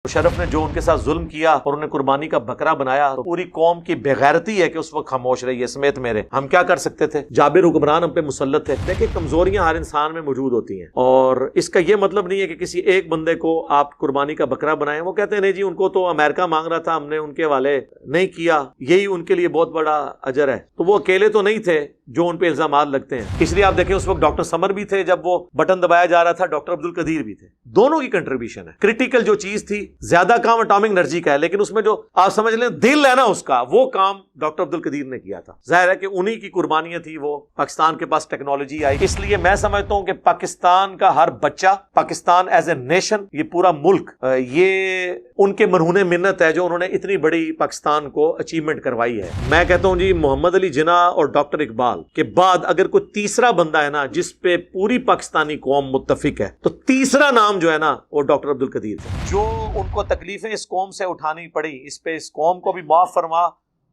مشرف نے جو ان کے ساتھ ظلم کیا اور انہیں قربانی کا بکرا بنایا تو پوری قوم کی بغیرتی ہے کہ اس وقت خاموش رہی ہے سمیت میرے. ہم کیا کر سکتے تھے؟ جابر حکمران ہم پہ مسلط تھے. دیکھیں کمزوریاں ہر انسان میں موجود ہوتی ہیں اور اس کا یہ مطلب نہیں ہے کہ کسی ایک بندے کو آپ قربانی کا بکرا بنائیں. وہ کہتے ہیں نہیں جی ان کو تو امریکہ مانگ رہا تھا، ہم نے ان کے حوالے نہیں کیا، یہی ان کے لیے بہت بڑا اجر ہے. تو وہ اکیلے تو نہیں تھے جو ان پہ الزامات لگتے ہیں. اس لیے آپ دیکھیں اس وقت ڈاکٹر سمر بھی تھے جب وہ بٹن دبایا جا رہا تھا، ڈاکٹر عبد القدیر بھی تھے. دونوں کی کنٹریبیوشن ہے. کرٹیکل جو چیز تھی، زیادہ کام اٹامک انرجی کا ہے لیکن اس میں جو آپ سمجھ لیں دل ہے نا اس کا، وہ کام ڈاکٹر عبد القدیر نے کیا تھا. ظاہر ہے کہ انہی کی قربانیاں تھی. وہ پاکستان کے پاس ٹیکنالوجی آئی. اس لیے میں سمجھتا ہوں کہ پاکستان کا ہر بچہ، پاکستان ایز اے نیشن، یہ پورا ملک، یہ ان کے مرہون منت ہے جو انہوں نے اتنی بڑی پاکستان کو اچیومنٹ کروائی ہے. میں کہتا ہوں جی محمد علی جناح اور ڈاکٹر اقبال کے بعد اگر کوئی تیسرا بندہ ہے نا جس پہ پوری پاکستانی قوم متفق ہے تو تیسرا نام جو ہے نا وہ ڈاکٹر عبد القدیر ہے. جو ان کو تکلیفیں اس قوم سے اٹھانی پڑی، اس پہ اس قوم کو بھی معاف فرما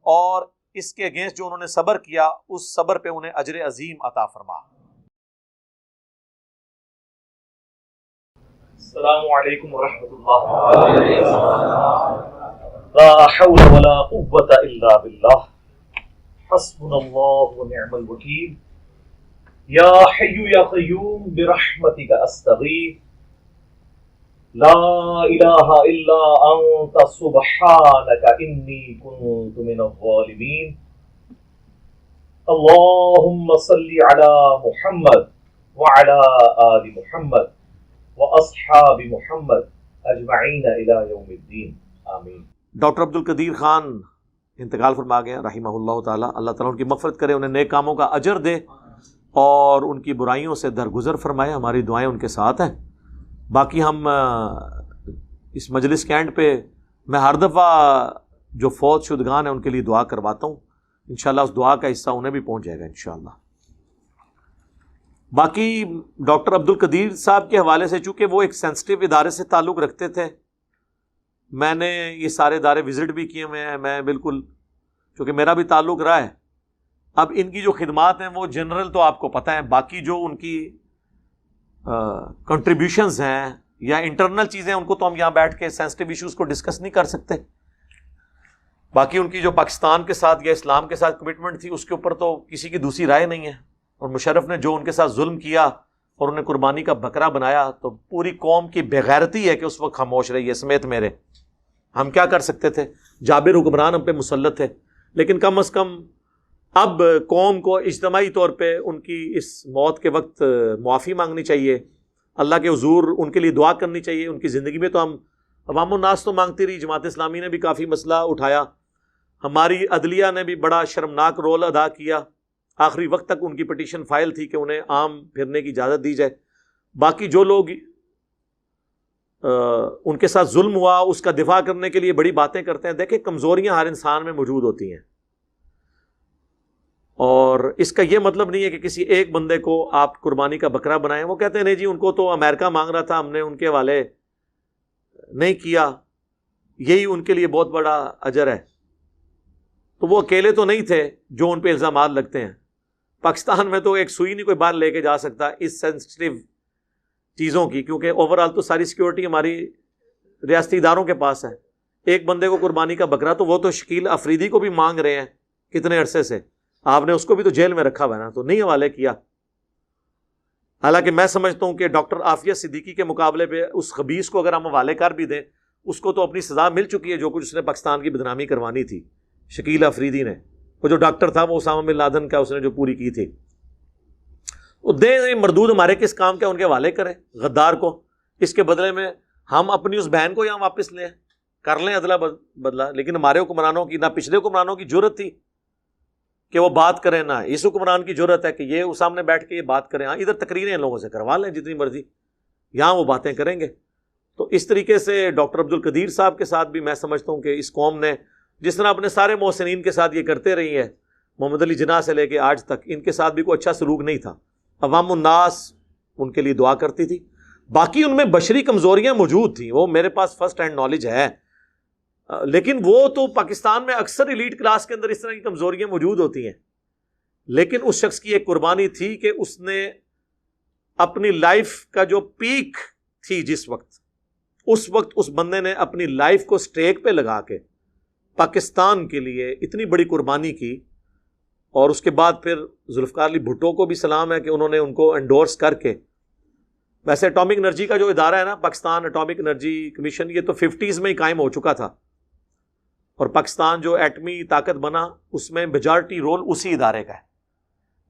اور اس کے اگینسٹ جو انہوں نے صبر کیا اس صبر پہ انہیں اجر عظیم عطا فرما. السلام علیکم ورحمۃ اللہ. لا حول ولا قوة الا باللہ، حسبنا اللہ ونعم الوکیل. یا حی یا قیوم برحمتک استغیث، لا الہ الا انت سبحانک انی کنت من الظالمین. اللہم صلی علی محمد وعلی آل محمد واصحاب محمد اجمعین الی یوم الدین، آمین. ڈاکٹر عبد القدیر خان انتقال فرما گئے رحمہ اللہ تعالی. اللہ تعالیٰ ان کی مغفرت کرے، انہیں نیک کاموں کا اجر دے اور ان کی برائیوں سے درگزر فرمائے. ہماری دعائیں ان کے ساتھ ہیں. باقی ہم اس مجلس کے اینڈ پہ میں ہر دفعہ جو فوت شدگان ہیں ان کے لیے دعا کرواتا ہوں. انشاءاللہ اس دعا کا حصہ انہیں بھی پہنچ جائے گا انشاءاللہ. باقی ڈاکٹر عبد القدیر صاحب کے حوالے سے چونکہ وہ ایک سینسٹیو ادارے سے تعلق رکھتے تھے، میں نے یہ سارے ادارے وزٹ بھی کیے ہوئے ہیں. میں بالکل چونکہ میرا بھی تعلق رہا ہے. اب ان کی جو خدمات ہیں وہ جنرل تو آپ کو پتہ ہیں، باقی جو ان کی کنٹریبیوشنز ہیں یا انٹرنل چیزیں ان کو تو ہم یہاں بیٹھ کے سینسٹیو ایشوز کو ڈسکس نہیں کر سکتے. باقی ان کی جو پاکستان کے ساتھ یا اسلام کے ساتھ کمٹمنٹ تھی اس کے اوپر تو کسی کی دوسری رائے نہیں ہے. اور مشرف نے جو ان کے ساتھ ظلم کیا اور انہیں قربانی کا بکرا بنایا تو پوری قوم کی بغیرتی ہے کہ اس وقت خاموش رہی ہے سمیت میرے. ہم کیا کر سکتے تھے؟ جابر حکمران ہم پہ مسلط تھے لیکن کم از کم اب قوم کو اجتماعی طور پہ ان کی اس موت کے وقت معافی مانگنی چاہیے، اللہ کے حضور ان کے لیے دعا کرنی چاہیے. ان کی زندگی میں تو ہم عوام الناس تو مانگتی رہی، جماعت اسلامی نے بھی کافی مسئلہ اٹھایا، ہماری عدلیہ نے بھی بڑا شرمناک رول ادا کیا. آخری وقت تک ان کی پٹیشن فائل تھی کہ انہیں عام پھرنے کی اجازت دی جائے. باقی جو لوگ ان کے ساتھ ظلم ہوا اس کا دفاع کرنے کے لیے بڑی باتیں کرتے ہیں. دیکھیں کمزوریاں ہر انسان میں موجود ہوتی ہیں اور اس کا یہ مطلب نہیں ہے کہ کسی ایک بندے کو آپ قربانی کا بکرا بنائیں. وہ کہتے ہیں نہیں جی ان کو تو امریکہ مانگ رہا تھا، ہم نے ان کے حوالے نہیں کیا، یہی ان کے لیے بہت بڑا اجر ہے. تو وہ اکیلے تو نہیں تھے جو ان پہ الزامات لگتے ہیں. پاکستان میں تو ایک سوئی نہیں کوئی باہر لے کے جا سکتا اس سینسٹیو چیزوں کی، کیونکہ اوور آل تو ساری سیکیورٹی ہماری ریاستی اداروں کے پاس ہے. ایک بندے کو قربانی کا بکرا تو وہ تو شکیل افریدی کو بھی مانگ رہے ہیں کتنے عرصے سے، آپ نے اس کو بھی تو جیل میں رکھا ہوا ہے نا، تو نہیں حوالے کیا. حالانکہ میں سمجھتا ہوں کہ ڈاکٹر عافیہ صدیقی کے مقابلے پہ اس خبیث کو اگر ہم حوالے کر بھی دیں اس کو تو اپنی سزا مل چکی ہے جو کچھ اس نے پاکستان کی بدنامی کروانی تھی. شکیل افریدی نے، وہ جو ڈاکٹر تھا وہ اسامہ بن لادن کا اس نے جو پوری کی تھی، وہ دیں مردود ہمارے کس کام کے ان کے حوالے کریں غدار کو. اس کے بدلے میں ہم اپنی اس بہن کو یہاں واپس لیں، کر لیں ادلا بدلا. لیکن ہمارے حکمرانوں کی نہ پچھلے حکمرانوں کی جرت تھی کہ وہ بات کریں، نہ اس حکمران کی جرت ہے کہ یہ سامنے بیٹھ کے یہ بات کریں. ہاں ادھر تقریریں ان لوگوں سے کروا لیں جتنی مرضی، یہاں وہ باتیں کریں گے. تو اس طریقے سے ڈاکٹر عبد القدیر صاحب کے ساتھ بھی میں سمجھتا ہوں کہ اس قوم نے جس طرح اپنے سارے محسنین کے ساتھ یہ کرتے رہی ہے، محمد علی جناح سے لے کے آج تک ان کے ساتھ بھی کوئی اچھا سلوک نہیں تھا. عوام الناس ان کے لیے دعا کرتی تھی. باقی ان میں بشری کمزوریاں موجود تھیں، وہ میرے پاس فرسٹ ہینڈ نالج ہے، لیکن وہ تو پاکستان میں اکثر ایلیٹ کلاس کے اندر اس طرح کی کمزوریاں موجود ہوتی ہیں. لیکن اس شخص کی ایک قربانی تھی کہ اس نے اپنی لائف کا جو پیک تھی جس وقت اس وقت اس بندے نے اپنی لائف کو سٹیک پہ لگا کے پاکستان کے لیے اتنی بڑی قربانی کی. اور اس کے بعد پھر ذوالفقار علی بھٹو کو بھی سلام ہے کہ انہوں نے ان کو انڈورس کر کے. ویسے اٹامک انرجی کا جو ادارہ ہے نا، پاکستان اٹامک انرجی کمیشن، یہ تو 50s میں ہی قائم ہو چکا تھا، اور پاکستان جو ایٹمی طاقت بنا اس میں میجارٹی رول اسی ادارے کا ہے.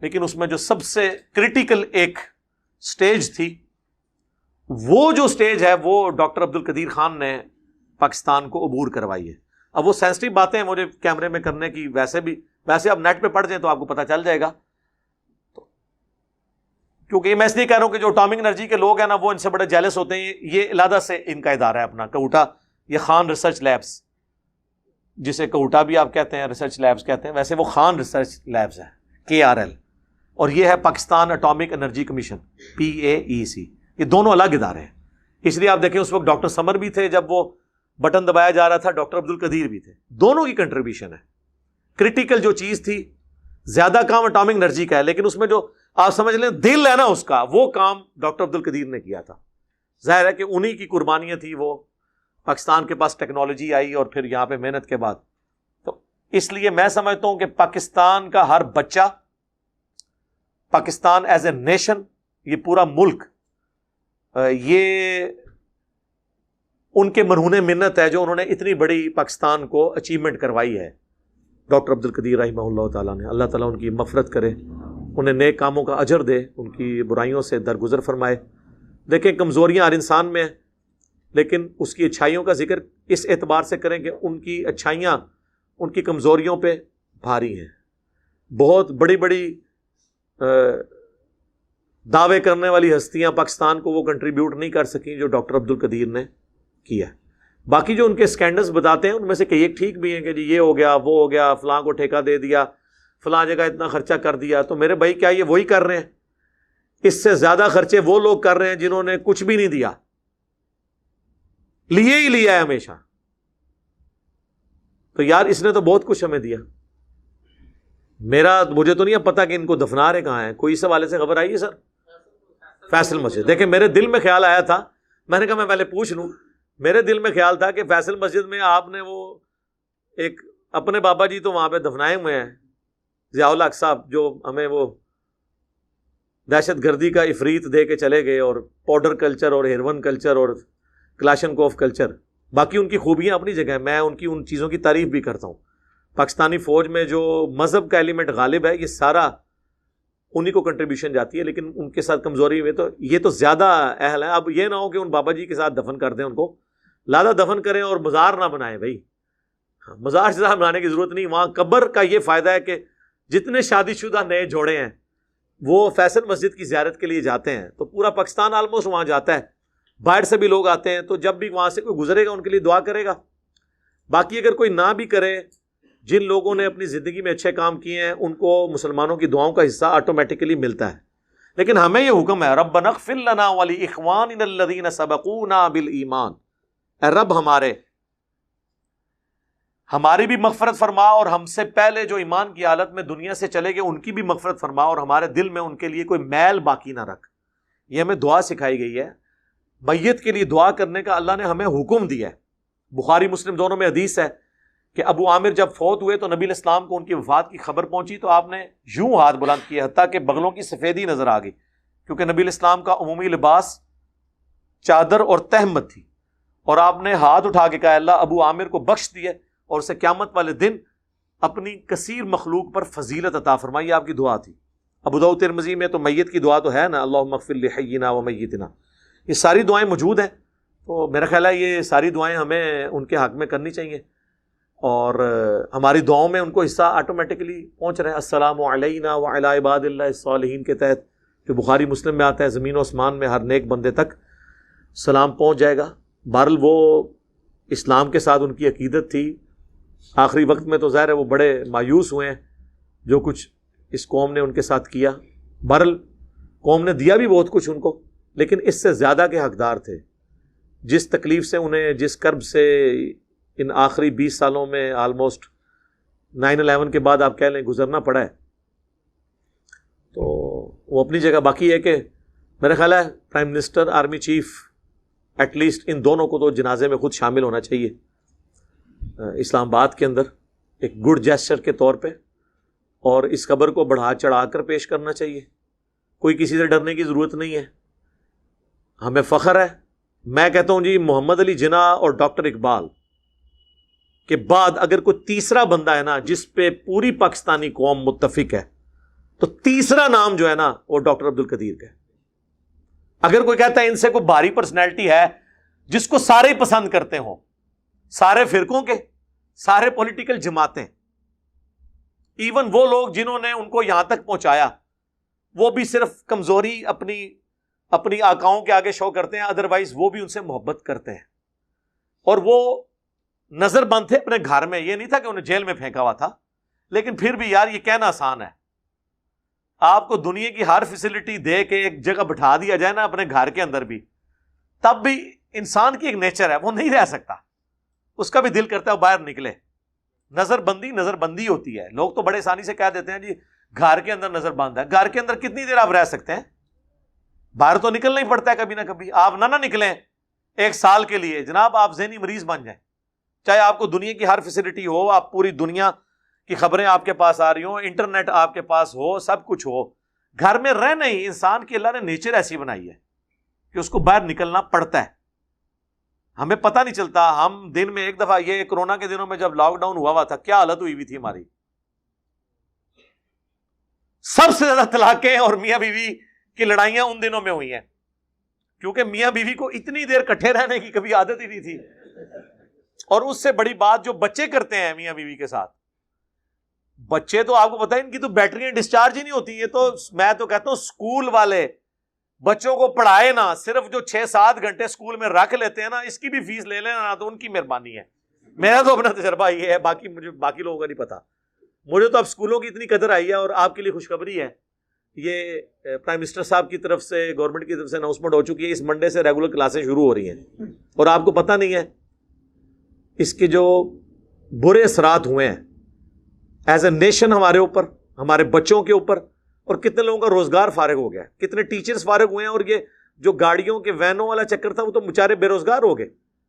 لیکن اس میں جو سب سے کرٹیکل ایک سٹیج تھی، وہ جو سٹیج ہے وہ ڈاکٹر عبدالقدیر خان نے پاکستان کو عبور کروائی ہے. اب وہ سینسٹیو باتیں ہیں مجھے کیمرے میں کرنے کی، ویسے آپ نیٹ پہ پڑھ جائیں تو آپ کو پتہ چل جائے گا. کیونکہ میں اس لیے کہہ رہا ہوں کہ جو اٹامک انرجی کے لوگ ہیں نا، وہ ان سے بڑے جیلس ہوتے ہیں. یہ علیحدہ سے ان کا ادارہ ہے اپنا کوٹا، یہ خان ریسرچ لیبس، جسے کوٹا بھی آپ کہتے ہیں، ریسرچ لیبس کہتے ہیں، ویسے وہ خان ریسرچ لیبس ہے، KRL. اور یہ ہے Pakistan atomic energy commission, PAEC. یہ دونوں الگ ادارے ہیں. اس لیے آپ دیکھیں اس وقت ڈاکٹر سمر بھی تھے جب وہ بٹن دبایا جا رہا تھا، ڈاکٹر عبدالقدیر بھی تھے. دونوں کی کنٹریبیوشن ہے. کرٹیکل جو چیز تھی، زیادہ کام اٹامک انرجی کا ہے، لیکن اس میں جو آپ سمجھ لیں دل ہے نا اس کا، وہ کام ڈاکٹر عبدالقدیر نے کیا تھا. ظاہر ہے کہ انہی کی قربانیاں تھی. وہ پاکستان کے پاس ٹیکنالوجی آئی اور پھر یہاں پہ محنت کے بعد. تو اس لیے میں سمجھتا ہوں کہ پاکستان کا ہر بچہ، پاکستان ایز اے نیشن، یہ پورا ملک، یہ ان کے مرہون منت ہے جو انہوں نے اتنی بڑی پاکستان کو اچیومنٹ کروائی ہے. ڈاکٹر عبدالقدیر رحمہ اللہ تعالیٰ نے، اللہ تعالیٰ ان کی مغفرت کرے، انہیں نیک کاموں کا اجر دے، ان کی برائیوں سے درگزر فرمائے. دیکھیں کمزوریاں ہر انسان میں ہیں، لیکن اس کی اچھائیوں کا ذکر اس اعتبار سے کریں کہ ان کی اچھائیاں ان کی کمزوریوں پہ بھاری ہیں. بہت بڑی بڑی دعوے کرنے والی ہستیاں پاکستان کو وہ کنٹریبیوٹ نہیں کر سکیں جو ڈاکٹر عبدالقدیر نے کیا. باقی جو ان کے سکینڈلز بتاتے ہیں ان میں سے کئی ایک ٹھیک بھی ہیں کہ جی یہ ہو گیا، وہ ہو گیا، فلاں کو ٹھیکہ دے دیا، فلاں جگہ اتنا خرچہ کر دیا. تو میرے بھائی کیا یہ وہی کر رہے ہیں؟ اس سے زیادہ خرچے وہ لوگ کر رہے ہیں جنہوں نے کچھ بھی نہیں دیا، لیے ہی لیا ہے ہمیشہ. تو یار اس نے تو بہت کچھ ہمیں دیا. مجھے تو نہیں پتا کہ ان کو دفنا رہے کہاں ہیں. کوئی اس حوالے سے خبر آئی ہے سر؟ فیصل مسجد. دیکھیں میرے دل میں خیال آیا تھا، میں نے کہا میں پہلے پوچھ لوں. میرے دل میں خیال تھا کہ فیصل مسجد میں آپ نے وہ ایک اپنے بابا جی تو وہاں پہ دفنائے ہوئے ہیں، ضیاء الحق صاحب، جو ہمیں وہ دہشت گردی کا افریت دے کے چلے گئے، اور پاؤڈر کلچر اور ہیروئن کلچر اور کلاشنکوف کلچر. باقی ان کی خوبیاں اپنی جگہ ہیں، میں ان کی ان چیزوں کی تعریف بھی کرتا ہوں. پاکستانی فوج میں جو مذہب کا ایلیمنٹ غالب ہے، یہ سارا انہی کو کنٹریبیوشن جاتی ہے، لیکن ان کے ساتھ کمزوری ہوئی تو یہ تو زیادہ اہل ہے. اب یہ نہ ہو کہ ان بابا جی کے ساتھ دفن کر دیں، ان کو لادہ دفن کریں اور مزار نہ بنائیں. بھائی مزار سے بنانے کی ضرورت نہیں. وہاں قبر کا یہ فائدہ ہے کہ جتنے شادی شدہ نئے جوڑے ہیں وہ فیصل مسجد کی زیارت کے لیے جاتے ہیں. تو پورا پاکستان آلموسٹ وہاں جاتا ہے، باہر سے بھی لوگ آتے ہیں. تو جب بھی وہاں سے کوئی گزرے گا ان کے لیے دعا کرے گا. باقی اگر کوئی نہ بھی کرے، جن لوگوں نے اپنی زندگی میں اچھے کام کیے ہیں ان کو مسلمانوں کی دعاؤں کا حصہ آٹومیٹکلی ملتا ہے. لیکن ہمیں یہ حکم ہے ربنا اغفر لنا ولاخواننا الذین سبقونا بالایمان، اے رب ہماری بھی مغفرت فرما، اور ہم سے پہلے جو ایمان کی حالت میں دنیا سے چلے گئے ان کی بھی مغفرت فرما، اور ہمارے دل میں ان کے لیے کوئی میل باقی نہ رکھ. یہ ہمیں دعا سکھائی گئی ہے. میت کے لیے دعا کرنے کا اللہ نے ہمیں حکم دیا ہے. بخاری مسلم دونوں میں حدیث ہے کہ ابو عامر جب فوت ہوئے تو نبی علیہ السلام کو ان کی وفات کی خبر پہنچی تو آپ نے یوں ہاتھ بلند کیے حتیٰ کہ بغلوں کی سفیدی نظر آ گئی، کیونکہ نبی علیہ السلام کا عمومی لباس چادر اور تہمت تھی. اور آپ نے ہاتھ اٹھا کے کہا اللہ ابو عامر کو بخش دیے اور اسے قیامت والے دن اپنی کثیر مخلوق پر فضیلت عطا فرمائی. آپ کی دعا تھی. ابو داؤد ترمذی میں تو میت کی دعا تو ہے نا، اللہم اغفر لحینا و میتنا. یہ ساری دعائیں موجود ہیں. تو میرا خیال ہے یہ ساری دعائیں ہمیں ان کے حق میں کرنی چاہیے، اور ہماری دعاؤں میں ان کو حصہ آٹومیٹکلی پہنچ رہا ہے. السلام علینا وعلی عباد اللہ الصالحین کے تحت جو بخاری مسلم میں آتا ہے، زمین و آسمان میں ہر نیک بندے تک سلام پہنچ جائے گا. بہرحال وہ اسلام کے ساتھ ان کی عقیدت تھی. آخری وقت میں تو ظاہر ہے وہ بڑے مایوس ہوئے ہیں جو کچھ اس قوم نے ان کے ساتھ کیا. بہرحال قوم نے دیا بھی بہت کچھ ان کو، لیکن اس سے زیادہ کے حقدار تھے. جس تکلیف سے انہیں، جس کرب سے ان آخری 20 سالوں میں آلموسٹ 9/11 کے بعد آپ کہہ لیں گزرنا پڑا ہے، تو وہ اپنی جگہ. باقی ہے کہ میرا خیال ہے prime minister, army chief at least ان دونوں کو تو جنازے میں خود شامل ہونا چاہیے اسلام آباد کے اندر ایک گڈ جیسچر کے طور پہ، اور اس خبر کو بڑھا چڑھا کر پیش کرنا چاہیے. کوئی کسی سے ڈرنے کی ضرورت نہیں ہے. ہمیں فخر ہے. میں کہتا ہوں جی محمد علی جناح اور ڈاکٹر اقبال کے بعد اگر کوئی تیسرا بندہ ہے نا جس پہ پوری پاکستانی قوم متفق ہے، تو تیسرا نام جو ہے نا وہ ڈاکٹر عبد القدیر کا ہے. اگر کوئی کہتا ہے ان سے کوئی بھاری پرسنالٹی ہے جس کو سارے پسند کرتے ہوں، سارے فرقوں کے، سارے پولیٹیکل جماعتیں، ایون وہ لوگ جنہوں نے ان کو یہاں تک پہنچایا، وہ بھی صرف کمزوری اپنی آقاؤں کے آگے شو کرتے ہیں، ادروائز وہ بھی ان سے محبت کرتے ہیں. اور وہ نظر بند تھے اپنے گھر میں، یہ نہیں تھا کہ انہیں جیل میں پھینکا ہوا تھا، لیکن پھر بھی یار یہ کہنا آسان ہے. آپ کو دنیا کی ہر فیسلٹی دے کے ایک جگہ بٹھا دیا جائے نا اپنے گھر کے اندر بھی، تب بھی انسان کی ایک نیچر ہے، وہ نہیں رہ سکتا، اس کا بھی دل کرتا ہے باہر نکلے. نظر بندی ہوتی ہے. لوگ تو بڑے آسانی سے کہہ دیتے ہیں جی گھر کے اندر نظر بند ہے. گھر کے اندر کتنی دیر آپ رہ سکتے ہیں؟ باہر تو نکلنا ہی پڑتا ہے کبھی نہ کبھی. آپ نہ نکلیں ایک سال کے لیے، جناب آپ ذہنی مریض بن جائیں. چاہے آپ کو دنیا کی ہر فیسلٹی ہو، آپ پوری دنیا کی خبریں آپ کے پاس آ رہی ہوں، انٹرنیٹ آپ کے پاس ہو، سب کچھ ہو، گھر میں رہ نہیں. انسان کی اللہ نے نیچر ایسی بنائی ہے کہ اس کو باہر نکلنا پڑتا ہے. ہمیں پتہ نہیں چلتا. ہم دن میں ایک دفعہ، یہ کورونا کے دنوں میں جب لاک ڈاؤن ہوا تھا، کیا حالت ہوئی تھی ہماری. سب سے زیادہ طلاقیں اور میاں بیوی کی لڑائیاں ان دنوں میں ہوئی ہیں، کیونکہ میاں بیوی کو اتنی دیر کٹھے رہنے کی کبھی عادت ہی نہیں تھی. اور اس سے بڑی بات جو بچے کرتے ہیں میاں بیوی کے ساتھ، بچے تو آپ کو پتا ہے ان کی تو بیٹریاں ڈسچارج ہی نہیں ہوتی. یہ تو میں تو کہتا ہوں اسکول والے بچوں کو پڑھائے نا، صرف جو 6-7 گھنٹے اسکول میں رکھ لیتے ہیں نا، اس کی بھی فیس لے لینا تو ان کی مہربانی ہے. میرا تو اپنا تجربہ یہ ہے، باقی لوگوں کا نہیں پتا. مجھے تو اب اسکولوں کی اتنی قدر آئی ہے. اور آپ کے لیے خوشخبری ہے، یہ پرائم منسٹر صاحب کی طرف سے، گورنمنٹ کی طرف سے اناؤنسمنٹ ہو چکی ہے، اس منڈے سے ریگولر کلاسیں شروع ہو رہی ہیں. اور آپ کو پتہ نہیں ہے اس کے جو برے اثرات ہوئے ہیں ایز اے نیشن ہمارے اوپر، ہمارے بچوں کے اوپر. اور کتنے لوگوں کا روزگار فارغ ہو گیا، کتنے ٹیچرز فارغ ہوئے ہیں. اور یہ جو گاڑیوں کے وینوں والا چکر تھا، وہ تو بیچارے بے روزگار ہو گئے.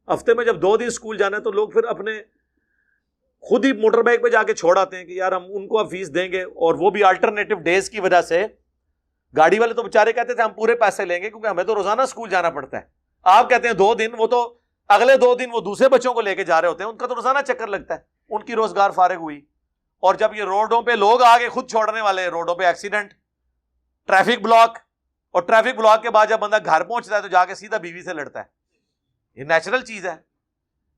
ہفتے میں جب 2 دن اسکول جانا ہے تو لوگ پھر اپنے خود ہی موٹر بائک پہ جا کے چھوڑ آتے ہیں کہ یار ہم ان کو اب فیس دیں گے. اور وہ بھی الٹرنیٹو ڈیز کی وجہ سے. گاڑی والے تو بیچارے کہتے تھے ہم پورے پیسے لیں گے کیونکہ ہمیں تو روزانہ اسکول جانا پڑتا ہے. آپ کہتے ہیں 2 دن، وہ تو اگلے 2 دن وہ دوسرے بچوں کو لے کے جا رہے ہوتے ہیں، ان کا تو روزانہ چکر لگتا ہے. ان کی روزگار فارغ ہوئی. اور جب یہ روڈوں پہ لوگ آگے خود چھوڑنے والے، روڈوں پہ ایکسیڈنٹ، ٹریفک بلاک. اور ٹریفک بلاک کے بعد جب بندہ گھر پہنچتا ہے تو جا کے سیدھا بیوی سے لڑتا ہے. یہ نیچرل چیز ہے.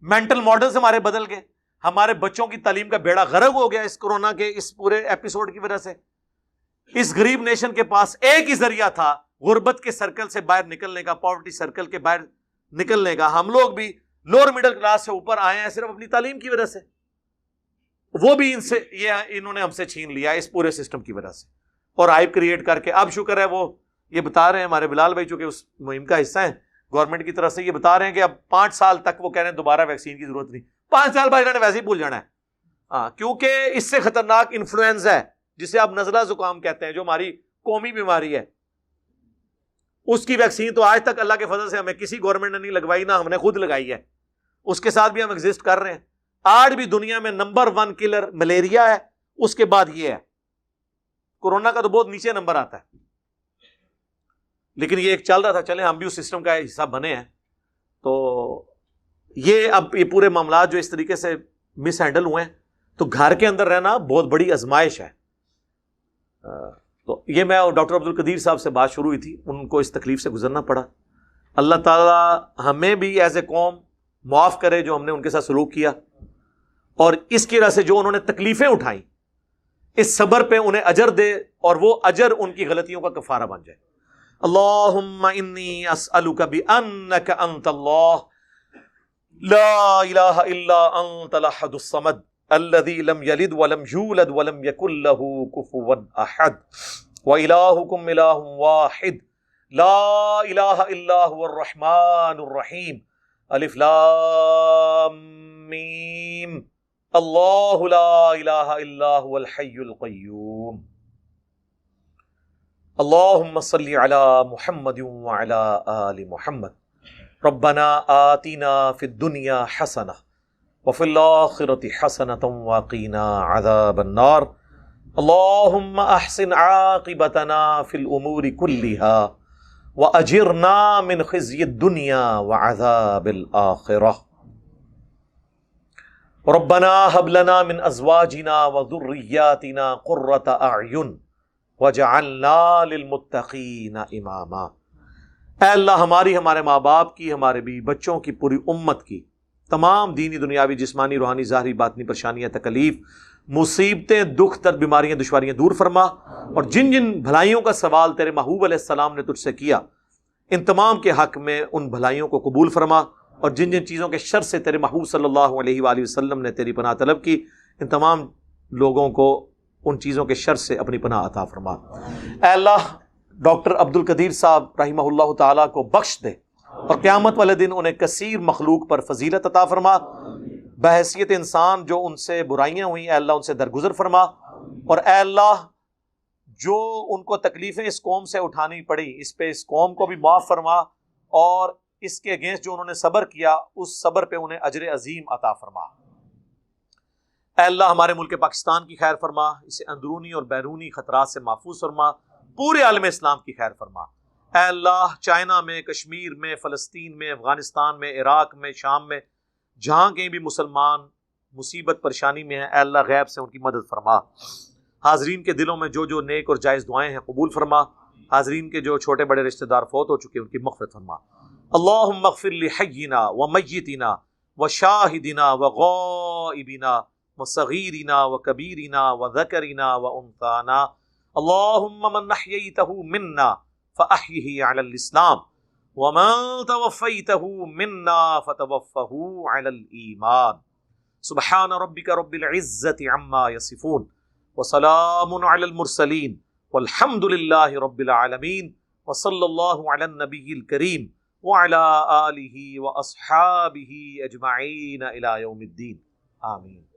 مینٹل ماڈلز ہمارے بدل گئے. ہمارے بچوں کی تعلیم کا بیڑا غرق ہو گیا اس کورونا کے اس پورے ایپیسوڈ کی وجہ سے. اس غریب نیشن کے پاس ایک ہی ذریعہ تھا غربت کے سرکل سے باہر نکلنے کا، پاورٹی سرکل کے باہر نکلنے کا. ہم لوگ بھی لوور مڈل کلاس سے اوپر آئے ہیں صرف اپنی تعلیم کی وجہ سے. وہ بھی انہوں نے ہم سے چھین لیا اس پورے سسٹم کی وجہ سے. اور ہائپ کریٹ کر کے اب شکر ہے وہ یہ بتا رہے ہیں ہمارے بلال بھائی، چونکہ اس مہم کا حصہ ہیں گورنمنٹ کی طرف سے، یہ بتا رہے ہیں کہ اب 5 سال تک وہ کہہ رہے ہیں دوبارہ ویکسین کی ضرورت نہیں. 5 سال بعد انہوں نے ویسے ہی بھول جانا ہے. ہاں، کیونکہ اس سے خطرناک انفلوئنزا ہے جسے آپ نزلہ زکام کہتے ہیں، جو ہماری قومی بیماری ہے. اس کی ویکسین تو آج تک اللہ کے فضل سے ہمیں کسی گورنمنٹ نے نہیں لگوائی، نہ ہم نے خود لگائی ہے. اس کے ساتھ بھی ہم ایگزسٹ کر رہے ہیں. آج بھی دنیا میں نمبر 1 کلر ملیریا ہے، اس کے بعد یہ ہے. کورونا کا تو بہت نیچے نمبر آتا ہے. لیکن یہ ایک چل رہا تھا، چلیں ہم بھی اس سسٹم کا حصہ بنے ہیں. تو اب یہ پورے معاملات جو اس طریقے سے مس ہینڈل ہوئے ہیں، تو گھر کے اندر رہنا بہت بڑی آزمائش ہے. تو یہ میں اور ڈاکٹر عبد القدیر صاحب سے بات شروع ہوئی تھی، ان کو اس تکلیف سے گزرنا پڑا. اللہ تعالی ہمیں بھی ایز اے قوم معاف کرے جو ہم نے ان کے ساتھ سلوک کیا، اور اس کی وجہ سے جو انہوں نے تکلیفیں اٹھائیں اس صبر پہ انہیں اجر دے، اور وہ اجر ان کی غلطیوں کا کفارہ بن جائے. اللہم انی اسألک بانک انت اللہ لا الہ الا انت الاحد الصمد الذی لم یلد ولم یولد ولم یکن له کفوا احد والہکم الہ واحد لا الہ الا هو الرحمن الرحیم الف لام میم اللہ لا الہ الا هو الحی القیوم اللہم صلی علی محمد وعلی آل محمد ربنا آتنا فی الدنیا حسنہ وفی الآخرۃ حسنۃ وقنا عذاب النار اللہم احسن عاقبتنا فی الامور کلہا وأجرنا من خزي الدنيا وعذاب الآخرة ربنا هب لنا من أزواجنا وذرياتنا قرة أعين وجعلنا للمتقين إماما۔ اے اللہ ہمارے ماں باپ کی، ہمارے بھی بچوں کی، پوری امت کی تمام دینی دنیاوی جسمانی روحانی ظاہری باطنی پریشانیاں تکلیف مصیبتیں دکھ درد بیماریاں دشواریاں دور فرما، اور جن جن بھلائیوں کا سوال تیرے محبوب علیہ السلام نے تجھ سے کیا ان تمام کے حق میں ان بھلائیوں کو قبول فرما، اور جن جن چیزوں کے شر سے تیرے محبوب صلی اللہ علیہ وآلہ وسلم نے تیری پناہ طلب کی ان تمام لوگوں کو ان چیزوں کے شر سے اپنی پناہ عطا فرما۔ اے اللہ ڈاکٹر عبد القدیر صاحب رحمہ اللہ تعالیٰ کو بخش دے، اور قیامت والے دن انہیں کثیر مخلوق پر فضیلت عطا فرما، بحیثیت انسان جو ان سے برائیاں ہوئیں اے اللہ ان سے درگزر فرما، اور اے اللہ جو ان کو تکلیفیں اس قوم سے اٹھانی پڑی اس پہ اس قوم کو بھی معاف فرما، اور اس کے اگینسٹ جو انہوں نے صبر کیا اس صبر پہ انہیں اجر عظیم عطا فرما۔ اے اللہ ہمارے ملک پاکستان کی خیر فرما، اسے اندرونی اور بیرونی خطرات سے محفوظ فرما، پورے عالم اسلام کی خیر فرما۔ اے اللہ چائنا میں، کشمیر میں، فلسطین میں، افغانستان میں، عراق میں، شام میں، جہاں کہیں بھی مسلمان مصیبت پریشانی میں ہیں اے اللہ غیب سے ان کی مدد فرما۔ حاضرین کے دلوں میں جو جو نیک اور جائز دعائیں ہیں قبول فرما، حاضرین کے جو چھوٹے بڑے رشتہ دار فوت ہو چکے ان کی مغفرت فرما۔ اللہم اغفر لحینا ومیتنا وشاہدنا وغائبنا وصغیرنا وکبیرنا وذکرنا وانثانا اللہم من احییتہ منا فاحیہ علی الاسلام ومن توفیتہ منا فتوفہ علی الایمان۔ سبحان ربک رب العزة عما یصفون وسلام علی المرسلین والحمد للہ رب العالمین وصلی اللہ علی النبی الکریم وعلی آلہ واصحابہ اجمعین الی یوم الدین آمین۔